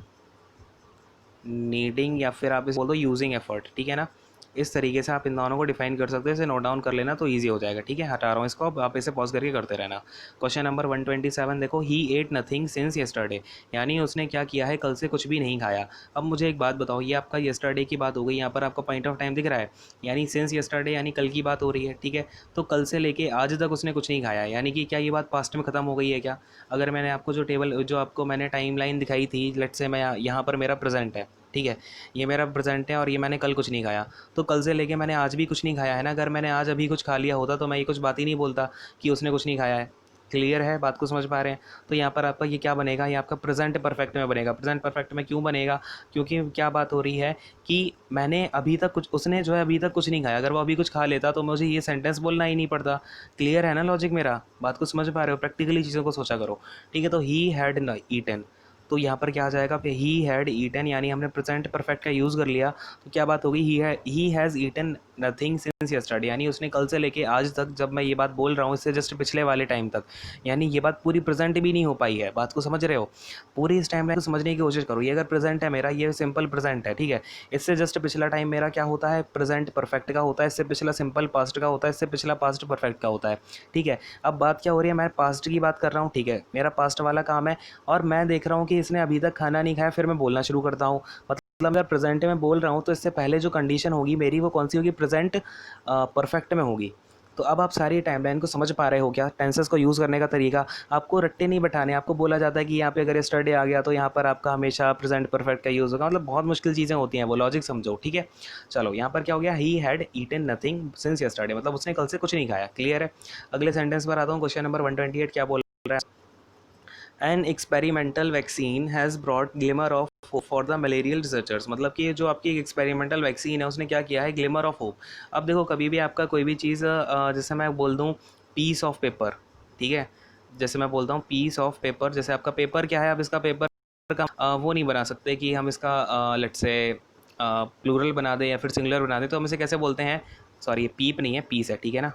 नीडिंग, या फिर आप इसे बोल दो यूजिंग एफर्ट, ठीक है ना। इस तरीके से आप इन दोनों को डिफाइन कर सकते हो, इसे नोट डाउन कर लेना तो ईजी हो जाएगा, ठीक है। हटा रहा हूँ इसको, अब आप इसे पॉज करके करते रहना। क्वेश्चन नंबर 127 देखो, ही एट नथिंग सिंस येस्टरडे, यानी उसने क्या किया है, कल से कुछ भी नहीं खाया। अब मुझे एक बात बताओ, ये आपका येस्टरडे की बात हो गई, यहाँ पर आपका पॉइंट ऑफ टाइम दिख रहा है, यानी सिंस येस्टरडे यानी कल की बात हो रही है, ठीक है। तो कल से लेके आज तक उसने कुछ नहीं खाया, यानी कि क्या ये बात पास्ट में ख़त्म हो गई है क्या? अगर मैंने आपको जो टेबल, जो आपको मैंने टाइम लाइन दिखाई थी, लेट्स से मैं यहाँ पर मेरा प्रेजेंट है, ठीक है, ये मेरा प्रेजेंट है और ये मैंने कल कुछ नहीं खाया, तो कल से लेके मैंने आज भी कुछ नहीं खाया है ना। अगर मैंने आज अभी कुछ खा लिया होता तो मैं ये कुछ बात ही नहीं बोलता कि उसने कुछ नहीं खाया है। क्लियर है? बात को समझ पा रहे हैं? तो यहाँ पर आपका ये क्या बनेगा, ये आपका प्रेजेंट परफेक्ट में बनेगा। प्रेजेंट परफेक्ट में क्यों बनेगा? क्योंकि क्या बात हो रही है कि मैंने अभी तक कुछ, उसने जो है अभी तक कुछ नहीं खाया, अगर वो अभी कुछ खा लेता तो मुझे ये सेंटेंस बोलना ही नहीं पड़ता। क्लियर है ना लॉजिक मेरा? बात को समझ पा रहे हो? प्रैक्टिकली चीज़ों को सोचा करो, ठीक है। तो ही हैड ईटन, तो यहाँ पर क्या आ जाएगा, ही हैड ईटन, यानी हमने प्रेजेंट परफेक्ट का यूज़ कर लिया। तो क्या बात होगी, he has eaten nothing since yesterday, यानी उसने कल से लेके आज तक, जब मैं ये बात बोल रहा हूँ इससे जस्ट पिछले वाले टाइम तक, यानी ये बात पूरी प्रेजेंट भी नहीं हो पाई है। बात को समझ रहे हो, पूरी इस टाइम लाइन को समझने की कोशिश करो। ये अगर प्रेजेंट है मेरा, ये सिंपल प्रेजेंट है, ठीक है। इससे जस्ट पिछला टाइम मेरा क्या होता है, प्रेजेंट परफेक्ट का होता है। इससे पिछला सिंपल पास्ट का होता है। इससे पिछला पास्ट परफेक्ट का होता है, ठीक है। अब बात क्या हो रही है, मैं पास्ट की बात कर रहा हूँ, ठीक है, मेरा पास्ट वाला काम है, और मैं देख रहा हूँ कि इसने अभी तक खाना नहीं खाया, फिर मैं बोलना शुरू करता हूँ। मतलब अगर प्रेजेंट में बोल रहा हूँ तो इससे पहले जो कंडीशन होगी मेरी, वो कौन सी होगी, प्रेजेंट परफेक्ट में होगी। तो अब आप सारी टाइमलाइन को समझ पा रहे हो क्या, टेंसेस को यूज़ करने का तरीका। आपको रट्टे नहीं बैठाने। आपको बोला जाता है कि यहाँ पे अगर यस्टरडे आ गया तो यहाँ पर आपका हमेशा प्रेजेंट परफेक्ट का यूज़ होगा। मतलब बहुत मुश्किल चीज़ें होती हैं, वो लॉजिक समझो, ठीक है। चलो यहाँ पर क्या हो गया, he had eaten nothing since yesterday, मतलब उसने कल से कुछ नहीं खाया। क्लियर है। अगले सेंटेंस पर आता हूँ। क्वेश्चन नंबर 128 क्या बोल रहा है, an experimental vaccine has brought glimmer of hope for the malarial researchers, मतलब कि जो आपकी एक एक्सपेरिमेंटल वैक्सीन है उसने क्या किया है, ग्लिमर ऑफ होप। अब देखो, कभी भी आपका कोई भी चीज़, जैसे मैं बोल दूँ पीस ऑफ पेपर, ठीक है, जैसे मैं बोलता हूँ पीस ऑफ पेपर, जैसे आपका पेपर क्या है, अब इसका पेपर का वो नहीं बना सकते कि हम इसका लेट्स से प्लूरल बना दें या फिर सिंगुलर बना दें, तो हम इसे कैसे बोलते हैं, सॉरी ये पीप नहीं है, पीस है, ठीक है ना,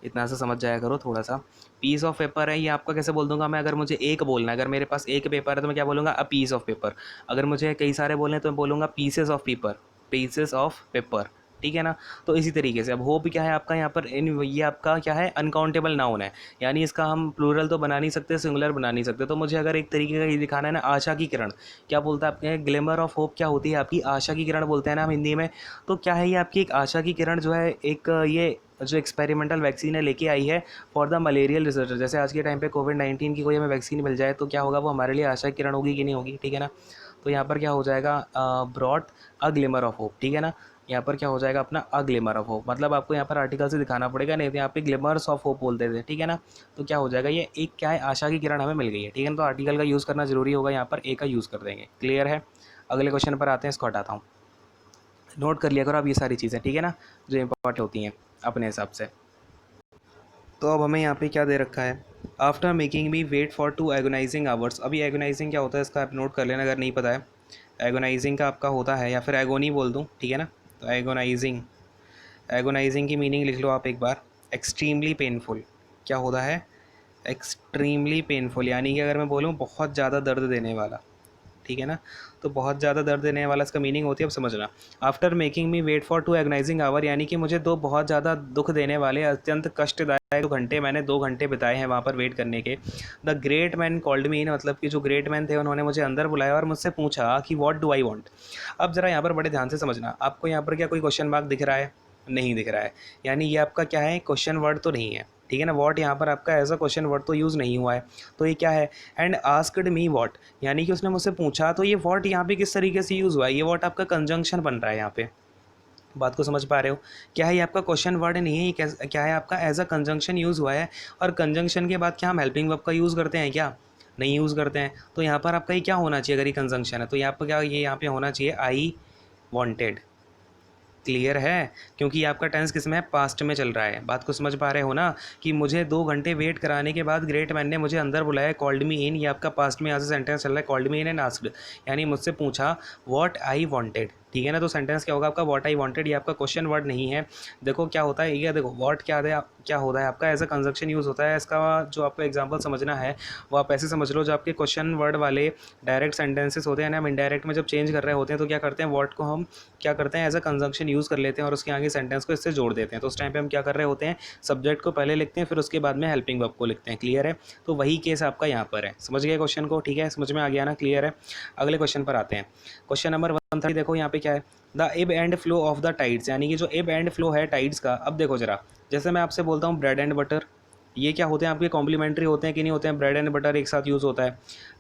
इतना सा समझ जाया करो थोड़ा सा। पीस ऑफ पेपर है, ये आपका कैसे बोल दूंगा मैं, अगर मुझे एक बोलना है, अगर मेरे पास एक पेपर है तो मैं क्या बोलूँगा, अ पीस ऑफ पेपर। अगर मुझे कई सारे बोलने हैं तो मैं बोलूँगा pieces of paper, pieces of paper, ठीक है ना। तो इसी तरीके से अब होप क्या है आपका यहाँ पर, इन ये आपका क्या है, अनकाउंटेबल नाउन है, यानी इसका हम प्लूरल तो बना नहीं सकते, सिंगुलर बना नहीं सकते। तो मुझे अगर एक तरीके का ये दिखाना है ना, आशा की किरण, क्या बोलता है आपके, ग्लिमर ऑफ होप क्या होती है आपकी, आशा की किरण बोलते हैं ना हम हिंदी में। तो क्या है ये आपकी एक आशा की किरण जो है, एक ये जो एक्सपेरिमेंटल वैक्सीन है लेके आई है फॉर द मलेरियल रिसर्चर। जैसे आज के टाइम पे कोविड-19 की कोई हमें वैक्सीन मिल जाए तो क्या होगा, वो हमारे लिए आशा की किरण होगी कि नहीं होगी, ठीक है ना। तो यहाँ पर क्या हो जाएगा, brought a glimmer of hope, ठीक है ना। यहाँ पर क्या हो जाएगा अपना अ ग्लिमर ऑफ होप, मतलब आपको यहाँ पर आर्टिकल से दिखाना पड़ेगा, नहीं तो यहाँ पे ग्लिमर्स ऑफ होप बोलते थे, ठीक है ना। तो क्या हो जाएगा, ये एक क्या है, आशा की किरण हमें मिल गई है, ठीक है ना। तो आर्टिकल का यूज़ करना जरूरी होगा, यहाँ पर ए का यूज़ कर देंगे। क्लियर है। अगले क्वेश्चन पर आते हैं, इसको हटाता हूँ। नोट कर लिया करो आप ये सारी चीज़ें, ठीक है ना, जो इंपॉर्टेंट होती हैं अपने हिसाब से। तो अब हमें यहाँ पे क्या दे रखा है, after making me wait for 2 agonising hours. अभी एगोनाइजिंग क्या होता है इसका आप नोट कर लेना अगर नहीं पता है। एगोनाइजिंग का आपका होता है, या फिर एगोनी बोल दूँ, ठीक है ना। तो एगोनाइजिंग, एगोनाइजिंग की मीनिंग लिख लो आप एक बार, एक्सट्रीमली पेनफुल। क्या होता है, एक्सट्रीमली पेनफुल, यानी कि अगर मैं बोलूँ बहुत ज़्यादा दर्द देने वाला, ठीक है ना। तो बहुत ज़्यादा दर्द देने वाला इसका मीनिंग होती है, अब समझना। After making me wait for 2 agonizing hour, यानी कि मुझे दो बहुत ज़्यादा दुख देने वाले अत्यंत कष्टदायक 2 घंटे, मैंने 2 घंटे बिताए हैं वहाँ पर वेट करने के। The great man called me in, मतलब कि जो ग्रेट मैन थे उन्होंने मुझे अंदर बुलाया और मुझसे पूछा कि व्हाट डू आई वांट। अब ज़रा यहाँ पर बड़े ध्यान से समझना, आपको यहाँ पर क्या कोई क्वेश्चन मार्क दिख रहा है, नहीं दिख रहा है, यानी ये आपका क्या है, क्वेश्चन वर्ड तो नहीं है, ठीक है ना। वॉट यहाँ पर आपका एज अ क्वेश्चन वर्ड तो यूज़ नहीं हुआ है, तो ये क्या है, एंड आस्क्ड मी वॉट, यानी कि उसने मुझसे पूछा। तो ये वॉट यहाँ पे किस तरीके से यूज़ हुआ है, ये वॉट आपका कंजंक्शन बन रहा है यहाँ पे। बात को समझ पा रहे हो, क्या है ये आपका क्वेश्चन वर्ड नहीं है, ये क्या है आपका एज अ कंजंक्शन यूज़ हुआ है। और कंजंक्शन के बाद क्या हम हेल्पिंग वर्ब का यूज़ करते हैं क्या, नहीं यूज़ करते हैं। तो यहाँ पर आपका ये क्या होना चाहिए, अगर ये कंजंक्शन है तो यहाँ पर क्या, ये यहाँ पे होना चाहिए आई वॉन्टेड। क्लियर है, क्योंकि आपका टेंस किस में है, पास्ट में चल रहा है। बात को समझ पा रहे हो ना, कि मुझे 2 घंटे वेट कराने के बाद ग्रेट मैन ने मुझे अंदर बुलाया, कॉल्ड मी इन, ये आपका पास्ट में यहाँ से सेंटेंस चल रहा है, called me in and asked, यानी मुझसे पूछा व्हाट आई वांटेड, ठीक है ना। तो सेंटेंस क्या होगा आपका, व्हाट आई वांटेड, ये आपका क्वेश्चन वर्ड नहीं है। देखो क्या होता है, ये देखो व्हाट क्या होता है आपका एज अ कंजक्शन यूज़ होता है। इसका जो आपको एग्जाम्पल समझना है वो आप ऐसे समझ लो, जो आपके क्वेश्चन वर्ड वाले डायरेक्ट सेंटेंसेस होते हैं ना, हम इनडायरेक्ट में जब चेंज कर रहे होते हैं तो क्या करते हैं, व्हाट को हम क्या करते हैं एज अ कंजंक्शन यूज़ कर लेते हैं और उसके आगे सेंटेंस को इससे जोड़ देते हैं। तो उस टाइम पे हम क्या कर रहे होते हैं, सब्जेक्ट को पहले लिखते हैं, फिर उसके बाद में हेल्पिंग वर्ब को लिखते हैं। क्लियर है। तो वही केस आपका यहाँ पर है, समझ गए क्वेश्चन को, ठीक है, समझ में आ गया ना, क्लियर है। अगले क्वेश्चन पर आते हैं। क्वेश्चन नंबर 130, देखो यहाँ पे क्या है, the above and flow of the tides, यानी कि जो एब एंड फ्लो है टाइड्स का। अब देखो जरा, जैसे मैं आपसे बोलता हूँ ब्रेड एंड बटर, ये क्या होते हैं आपके, कॉम्प्लीमेंट्री होते हैं कि नहीं होते हैं, ब्रेड एंड बटर एक साथ यूज़ होता है।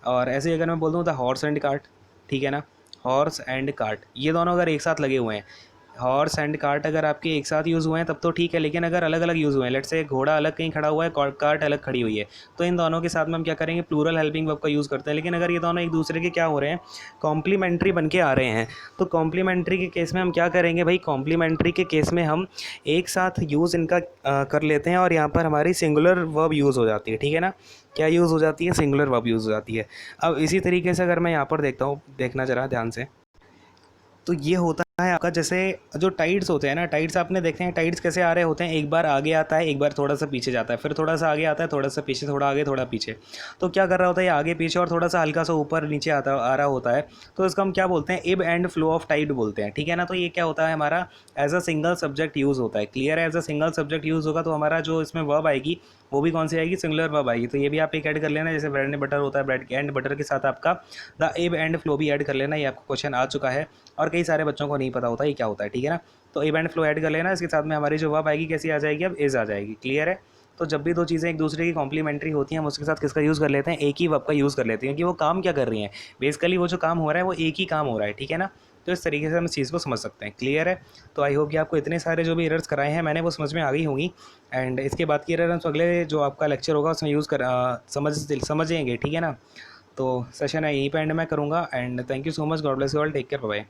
और ऐसे ही अगर मैं बोल दूँ द हॉर्स एंड कार्ट, ठीक है ना, हॉर्स एंड कार्ट, ये दोनों अगर एक साथ लगे हुए हैं, हॉर्स एंड कार्ट अगर आपके एक साथ यूज़ हुए हैं तब तो ठीक है, लेकिन अगर अलग अलग यूज़ हुए हैं, लेट्स से घोड़ा अलग कहीं खड़ा हुआ है, कार्ट अलग खड़ी हुई है, तो इन दोनों के साथ में हम क्या करेंगे, प्लूरल हेल्पिंग वर्ब का यूज़ करते हैं। लेकिन अगर ये दोनों एक दूसरे के क्या हो रहे हैं, कॉम्प्लीमेंट्री बन के आ रहे हैं, तो कॉम्प्लीमेंट्री के केस में हम क्या करेंगे भाई, कॉम्प्लीमेंट्री के केस में हम एक साथ यूज़ इनका कर लेते हैं और यहाँ पर हमारी सिंगुलर वर्ब यूज़ हो जाती है, ठीक है ना। क्या यूज़ हो जाती है, सिंगुलर वर्ब यूज़ हो जाती है। अब इसी तरीके से अगर मैं यहाँ पर देखता हूँ, देखना जरा ध्यान से, तो ये होता है आपका, जैसे जो टाइड्स होते हैं ना, टाइड्स आपने देखते हैं टाइड्स कैसे आ रहे होते हैं, एक बार आगे आता है, एक बार थोड़ा सा पीछे जाता है, फिर थोड़ा सा आगे आता है, थोड़ा सा पीछे, थोड़ा आगे, थोड़ा पीछे। तो क्या कर रहा होता है, ये आगे पीछे और थोड़ा सा हल्का सा ऊपर नीचे आ रहा होता है। तो इसको हम क्या बोलते हैं, इब एंड फ्लो ऑफ टाइड बोलते हैं, ठीक है ना। तो ये क्या होता है, हमारा as a single subject use होता है। क्लियर है, as a single subject use होगा तो हमारा जो इसमें वर्ब आएगी वो भी कौन सी आएगी, सिंगुलर वर्ब आएगी। तो ये भी आप एक ऐड कर लेना, जैसे ब्रेड एंड बटर होता है, ब्रेड एंड बटर के साथ आपका द एब एंड फ्लो भी ऐड कर लेना। ये आपको क्वेश्चन आ चुका है और कई सारे बच्चों को नहीं पता होता ये क्या होता है, ठीक है ना। तो एब एंड फ्लो ऐड कर लेना, इसके साथ में हमारी जो वर्ब आएगी कैसी आ जाएगी, अब इज आ जाएगी। क्लियर है। तो जब भी दो चीज़ें एक दूसरे की कॉम्प्लीमेंट्री होती हैं हम उसके साथ किसका यूज़ कर लेते हैं, एक ही वर्ब का यूज़ कर लेते हैं, क्योंकि वो काम क्या कर रही हैं, बेसिकली वो जो काम हो रहा है वो एक ही काम हो रहा है, ठीक है ना। तो इस तरीके से हम इस चीज़ को समझ सकते हैं। क्लियर है। तो आई होप कि आपको इतने सारे जो भी एरर्स कराए हैं मैंने वो समझ में आ गई होंगी। एंड इसके बाद की एरर हम अगले जो आपका लेक्चर होगा उसमें यूज़ कर समझेंगे, ठीक है ना। तो सेशन है यहीं पे एंड मैं करूँगा। And thank you so much, God bless you all, take care, bye.